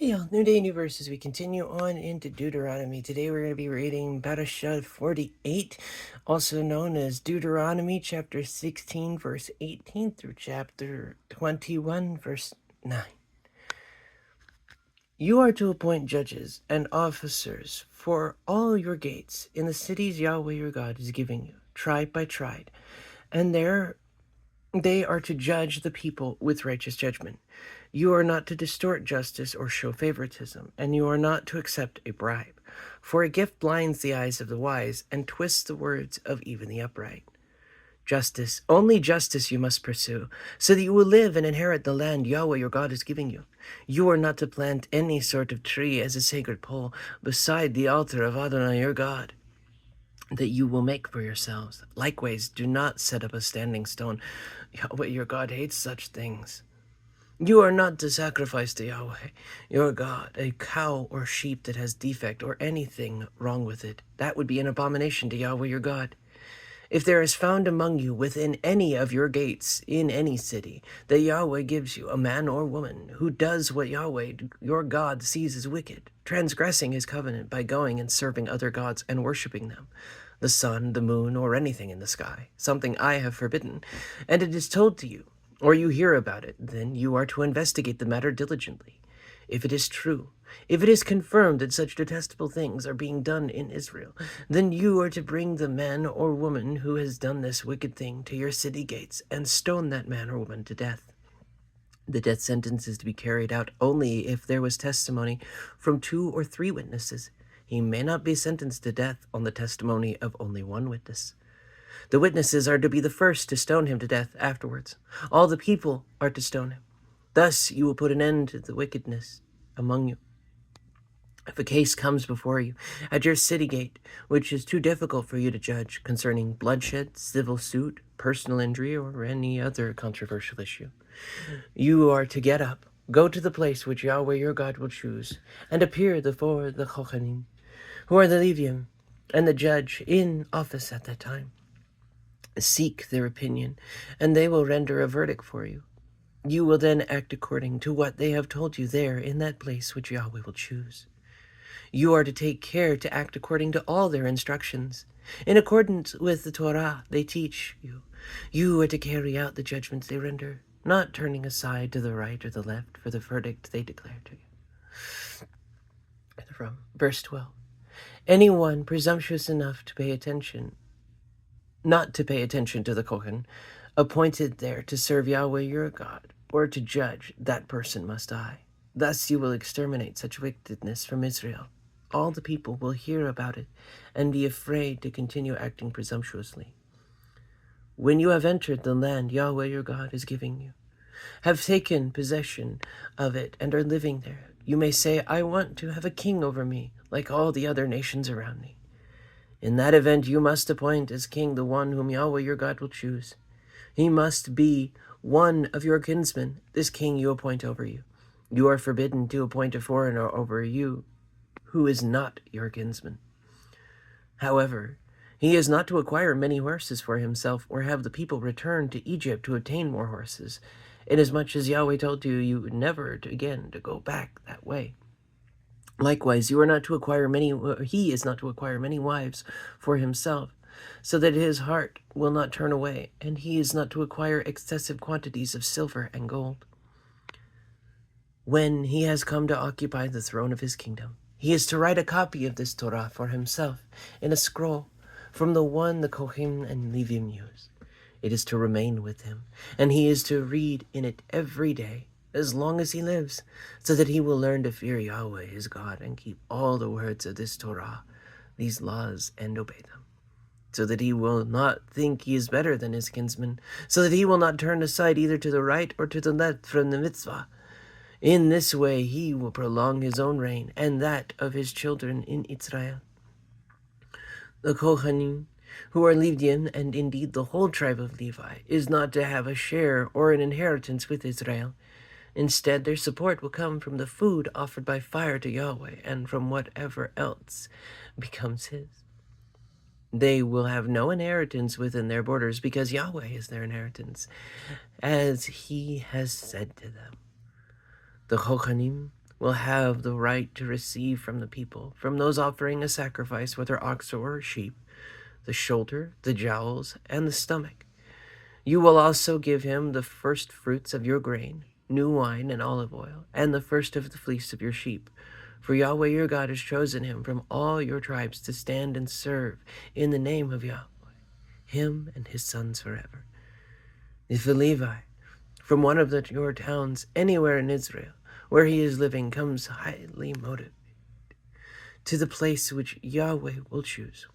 Yeah, new day, new verses. We continue on into Deuteronomy. Today we're going to be reading Parashah 48, also known as Deuteronomy chapter 16, verse 18 through chapter 21, verse 9. You are to appoint judges and officers for all your gates in the cities Yahweh your God is giving you, tribe by tribe, and they are to judge the people with righteous judgment. You are not to distort justice or show favoritism, and you are not to accept a bribe. For a gift blinds the eyes of the wise and twists the words of even the upright. Only justice you must pursue, so that you will live and inherit the land Yahweh your God is giving you. You are not to plant any sort of tree as a sacred pole beside the altar of Adonai your God, that you will make for yourselves. Likewise, do not set up a standing stone. Yahweh your God hates such things. You are not to sacrifice to Yahweh your God a cow or sheep that has defect or anything wrong with it. That would be an abomination to Yahweh your God. If there is found among you within any of your gates in any city that Yahweh gives you, a man or woman, who does what Yahweh your God sees as wicked, transgressing his covenant by going and serving other gods and worshiping them, the sun, the moon, or anything in the sky, something I have forbidden, and it is told to you, or you hear about it, then you are to investigate the matter diligently. If it is true, if it is confirmed that such detestable things are being done in Israel, then you are to bring the man or woman who has done this wicked thing to your city gates and stone that man or woman to death. The death sentence is to be carried out only if there was testimony from 2 or 3 witnesses. He may not be sentenced to death on the testimony of only one witness. The witnesses are to be the first to stone him to death afterwards. All the people are to stone him. Thus you will put an end to the wickedness among you. If a case comes before you at your city gate, which is too difficult for you to judge, concerning bloodshed, civil suit, personal injury, or any other controversial issue, you are to get up, go to the place which Yahweh your God will choose, and appear before the Kohanim, who are the Levium, and the judge in office at that time. Seek their opinion, and they will render a verdict for you. You will then act according to what they have told you there in that place which Yahweh will choose. You are to take care to act according to all their instructions. In accordance with the Torah they teach you, you are to carry out the judgments they render, not turning aside to the right or the left for the verdict they declare to you. From verse 12. Anyone presumptuous enough not to pay attention to the Kohen, appointed there to serve Yahweh your God, or to judge, that person must die. Thus you will exterminate such wickedness from Israel. All the people will hear about it and be afraid to continue acting presumptuously. When you have entered the land Yahweh your God is giving you, have taken possession of it and are living there, you may say, I want to have a king over me, like all the other nations around me. In that event, you must appoint as king the one whom Yahweh your God will choose. He must be one of your kinsmen, this king you appoint over you. You are forbidden to appoint a foreigner over you who is not your kinsman. However, he is not to acquire many horses for himself or have the people return to Egypt to obtain more horses, inasmuch as Yahweh told you never again to go back that way. Likewise, he is not to acquire many wives for himself, so that his heart will not turn away, and he is not to acquire excessive quantities of silver and gold. When he has come to occupy the throne of his kingdom, he is to write a copy of this Torah for himself in a scroll from the one the Kohen and Levim use. It is to remain with him, and he is to read in it every day, as long as he lives, so that he will learn to fear Yahweh his God and keep all the words of this Torah, these laws, and obey them, so that he will not think he is better than his kinsmen, so that he will not turn aside either to the right or to the left from the mitzvah. In this way he will prolong his own reign and that of his children in Israel. The Kohanim, who are Levian, and indeed the whole tribe of Levi, is not to have a share or an inheritance with Israel. Instead, their support will come from the food offered by fire to Yahweh and from whatever else becomes his. They will have no inheritance within their borders because Yahweh is their inheritance, as he has said to them. The Kohanim will have the right to receive from the people, from those offering a sacrifice, whether ox or sheep, the shoulder, the jowls, and the stomach. You will also give him the first fruits of your grain, new wine and olive oil, and the first of the fleece of your sheep. For Yahweh your God has chosen him from all your tribes to stand and serve in the name of Yahweh, him and his sons forever. If a Levi from one of your towns anywhere in Israel where he is living comes highly motivated to the place which Yahweh will choose,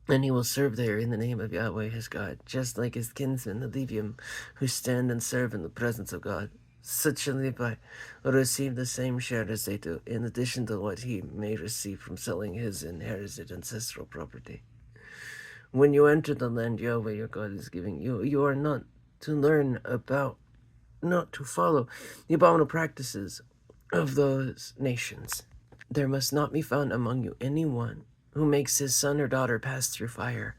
and he will serve there in the name of Yahweh his God, just like his kinsmen, the Levium, who stand and serve in the presence of God. Such a Levi will receive the same share as they do, in addition to what he may receive from selling his inherited ancestral property. When you enter the land Yahweh your God is giving you, you are not to not to follow the abominable practices of those nations. There must not be found among you anyone who makes his son or daughter pass through fire,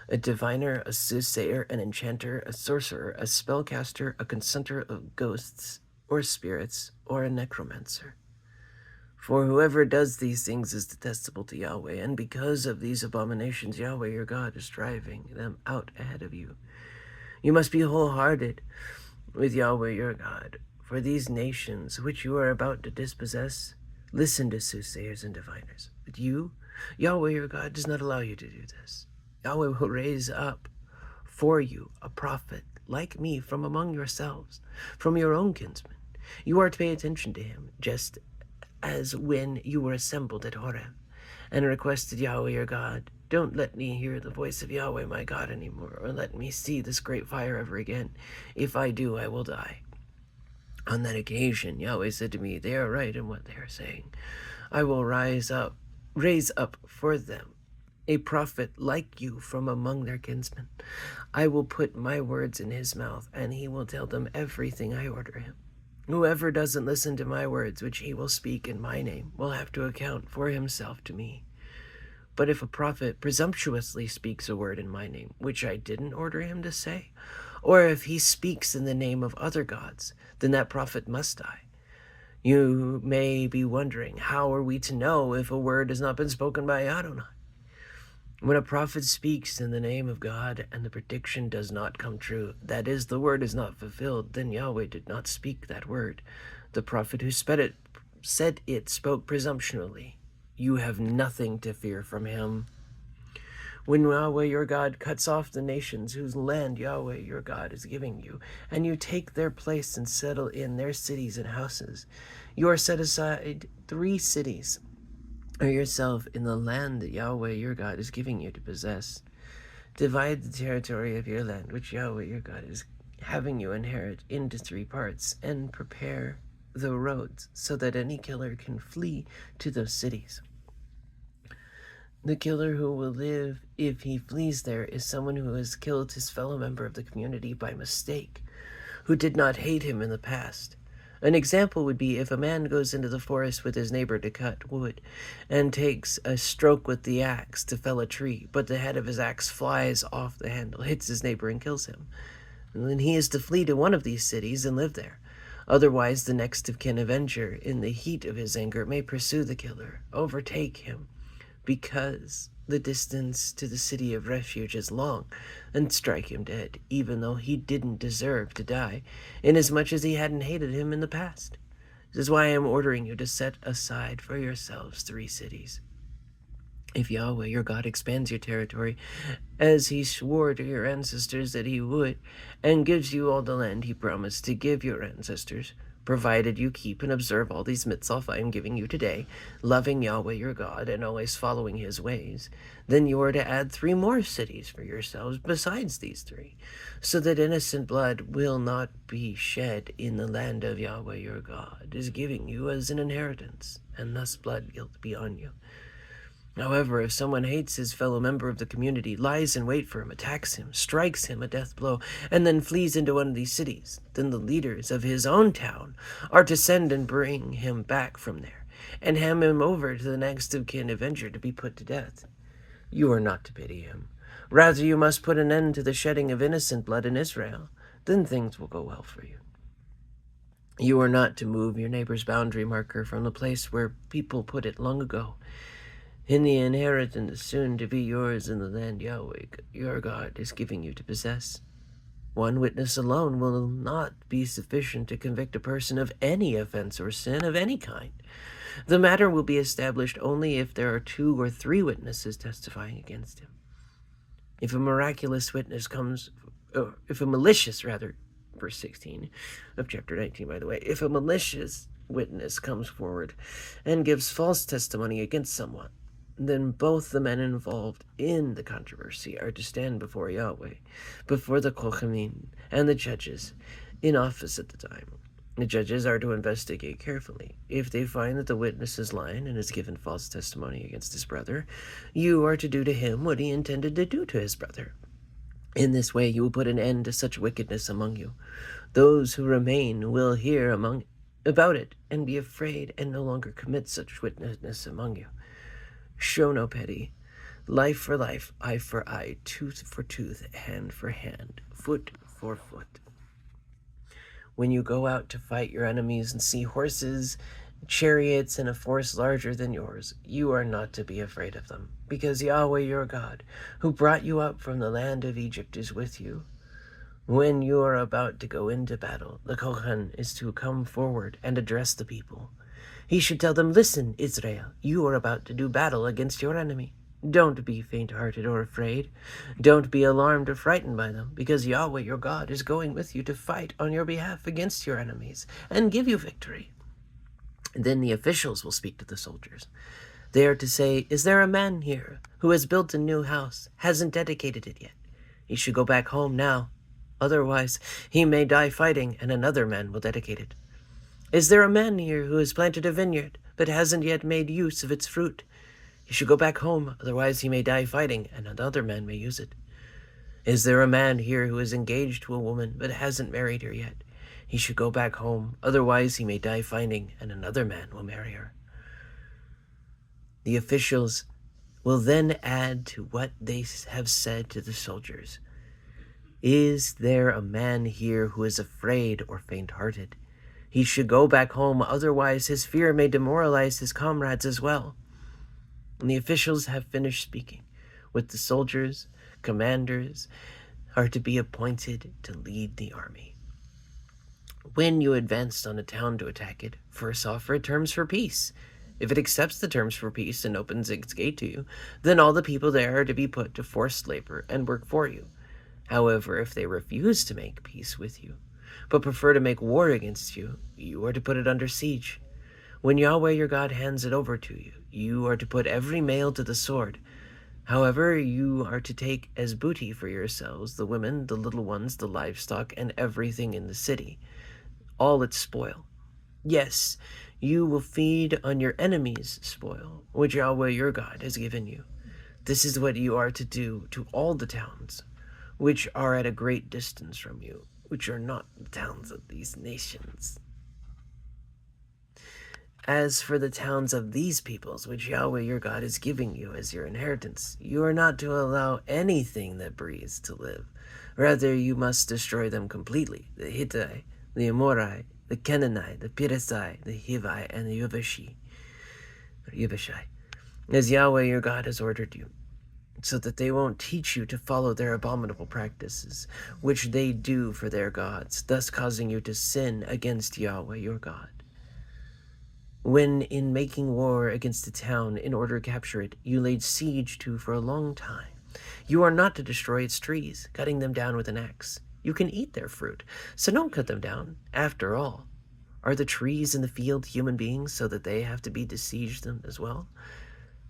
a diviner, a soothsayer, an enchanter, a sorcerer, a spellcaster, a consulter of ghosts or spirits, or a necromancer. For whoever does these things is detestable to Yahweh, and because of these abominations Yahweh your God is driving them out ahead of you. You must be wholehearted with Yahweh your God, for these nations which you are about to dispossess listen to soothsayers and diviners. But you, Yahweh your God, does not allow you to do this. Yahweh will raise up for you a prophet like me from among yourselves, from your own kinsmen. You are to pay attention to him, just as when you were assembled at Horeb, and requested Yahweh your God, don't let me hear the voice of Yahweh my God anymore, or let me see this great fire ever again. If I do, I will die. On that occasion, Yahweh said to me, they are right in what they are saying. I will raise up for them a prophet like you from among their kinsmen. I will put my words in his mouth, and he will tell them everything I order him. Whoever doesn't listen to my words, which he will speak in my name, will have to account for himself to me. But if a prophet presumptuously speaks a word in my name, which I didn't order him to say, or if he speaks in the name of other gods, then that prophet must die. You may be wondering, how are we to know if a word has not been spoken by Adonai? When a prophet speaks in the name of God and the prediction does not come true, that is, the word is not fulfilled, then Yahweh did not speak that word. The prophet who said it spoke presumptuously. You have nothing to fear from him. When Yahweh your God cuts off the nations whose land Yahweh your God is giving you, and you take their place and settle in their cities and houses, you are set aside 3 cities or yourself in the land that Yahweh your God is giving you to possess. Divide the territory of your land, which Yahweh your God is having you inherit, into 3 parts, and prepare the roads so that any killer can flee to those cities. The killer who will live if he flees there is someone who has killed his fellow member of the community by mistake, who did not hate him in the past. An example would be if a man goes into the forest with his neighbor to cut wood and takes a stroke with the axe to fell a tree, but the head of his axe flies off the handle, hits his neighbor, and kills him. And then he is to flee to one of these cities and live there. Otherwise, the next of kin avenger, in the heat of his anger, may pursue the killer, overtake him, because the distance to the city of refuge is long, and strike him dead, even though he didn't deserve to die, inasmuch as he hadn't hated him in the past. This is why I am ordering you to set aside for yourselves 3 cities. If Yahweh your God expands your territory, as he swore to your ancestors that he would, and gives you all the land he promised to give your ancestors, provided you keep and observe all these mitzvot I am giving you today, loving Yahweh your God and always following his ways, then you are to add 3 more cities for yourselves besides these 3, so that innocent blood will not be shed in the land of Yahweh your God is giving you as an inheritance, and thus blood will be on you. However, if someone hates his fellow member of the community, lies in wait for him, attacks him, strikes him a death blow, and then flees into one of these cities, then the leaders of his own town are to send and bring him back from there, and hand him over to the next of kin avenger to be put to death. You are not to pity him. Rather, you must put an end to the shedding of innocent blood in Israel. Then things will go well for you. You are not to move your neighbor's boundary marker from the place where people put it long ago, in the inheritance soon to be yours in the land Yahweh your God is giving you to possess. One witness alone will not be sufficient to convict a person of any offense or sin of any kind. The matter will be established only if there are 2 or 3 witnesses testifying against him. If a miraculous witness comes, if a malicious, rather, verse 16 of chapter 19, by the way, if a malicious witness comes forward and gives false testimony against someone, then both the men involved in the controversy are to stand before Yahweh, before the Kohanim and the judges in office at the time. The judges are to investigate carefully. If they find that the witness is lying and has given false testimony against his brother, you are to do to him what he intended to do to his brother. In this way you will put an end to such wickedness among you. Those who remain will hear about it and be afraid and no longer commit such wickedness among you. Show no pity. Life for life, eye for eye, tooth for tooth, hand for hand, foot for foot. When you go out to fight your enemies and see horses, chariots, and a force larger than yours, you are not to be afraid of them, because Yahweh your God, who brought you up from the land of Egypt, is with you. When you are about to go into battle, the Kohen is to come forward and address the people. He should tell them, "Listen, Israel, you are about to do battle against your enemy. Don't be faint-hearted or afraid. Don't be alarmed or frightened by them, because Yahweh your God is going with you to fight on your behalf against your enemies and give you victory." And then the officials will speak to the soldiers. They are to say, "Is there a man here who has built a new house, hasn't dedicated it yet? He should go back home now. Otherwise, he may die fighting, and another man will dedicate it. Is there a man here who has planted a vineyard, but hasn't yet made use of its fruit? He should go back home, otherwise he may die fighting, and another man may use it. Is there a man here who is engaged to a woman, but hasn't married her yet? He should go back home, otherwise he may die fighting, and another man will marry her." The officials will then add to what they have said to the soldiers. "Is there a man here who is afraid or faint-hearted? He should go back home, otherwise his fear may demoralize his comrades as well." When the officials have finished speaking with the soldiers, commanders are to be appointed to lead the army. When you advance on a town to attack it, first offer it terms for peace. If it accepts the terms for peace and opens its gate to you, then all the people there are to be put to forced labor and work for you. However, if they refuse to make peace with you, but prefer to make war against you, you are to put it under siege. When Yahweh your God hands it over to you, you are to put every male to the sword. However, you are to take as booty for yourselves the women, the little ones, the livestock, and everything in the city, all its spoil. Yes, you will feed on your enemies' spoil, which Yahweh your God has given you. This is what you are to do to all the towns, which are at a great distance from you, which are not the towns of these nations. As for the towns of these peoples, which Yahweh your God is giving you as your inheritance, you are not to allow anything that breathes to live. Rather, you must destroy them completely: the Hittite, the Amorite, the Canaanite, the Perizzite, the Hivite, and the Yevashai, as Yahweh your God has ordered you, so that they won't teach you to follow their abominable practices, which they do for their gods, thus causing you to sin against Yahweh your God. When in making war against a town in order to capture it, you laid siege to for a long time, you are not to destroy its trees, cutting them down with an axe. You can eat their fruit, so don't cut them down. After all, are the trees in the field human beings so that they have to be besieged them as well?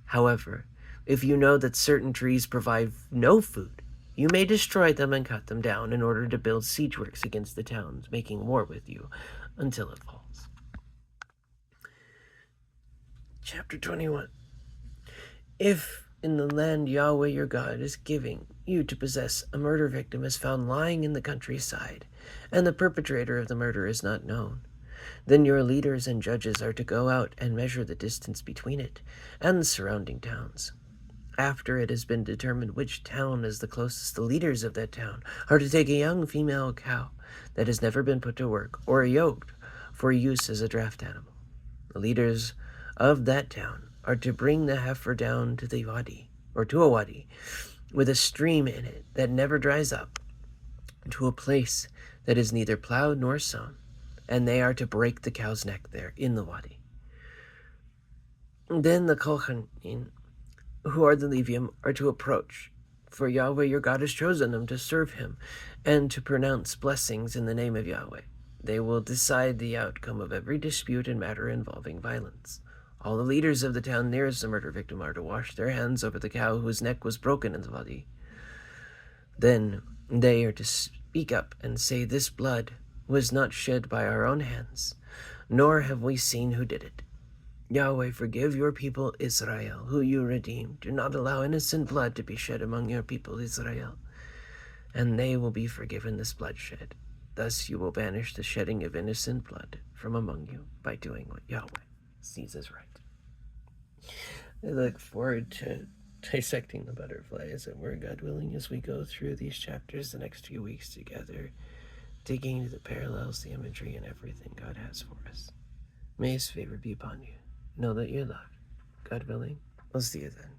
However, if you know that certain trees provide no food, you may destroy them and cut them down in order to build siege works against the towns, making war with you until it falls. Chapter 21. If in the land Yahweh your God is giving you to possess, a murder victim is found lying in the countryside, and the perpetrator of the murder is not known, then your leaders and judges are to go out and measure the distance between it and the surrounding towns. After it has been determined which town is the closest, the leaders of that town are to take a young female cow that has never been put to work, or a yoke, for use as a draft animal. The leaders of that town are to bring the heifer down to the wadi, or to a wadi, with a stream in it that never dries up, to a place that is neither plowed nor sown, and they are to break the cow's neck there in the wadi. Then the Kohanim, who are the Levium, are to approach, for Yahweh your God has chosen them to serve him and to pronounce blessings in the name of Yahweh. They will decide the outcome of every dispute and matter involving violence. All the leaders of the town nearest the murder victim are to wash their hands over the cow whose neck was broken in the wadi. Then they are to speak up and say, "This blood was not shed by our own hands, nor have we seen who did it. Yahweh, forgive your people Israel, who you redeemed. Do not allow innocent blood to be shed among your people Israel, and they will be forgiven this bloodshed. Thus you will banish the shedding of innocent blood from among you by doing what Yahweh sees as right." I look forward to dissecting the butterflies and where God willing as we go through these chapters the next few weeks together, digging into the parallels, the imagery, and everything God has for us. May his favor be upon you. Know that you're loved. God willing, we'll see you then.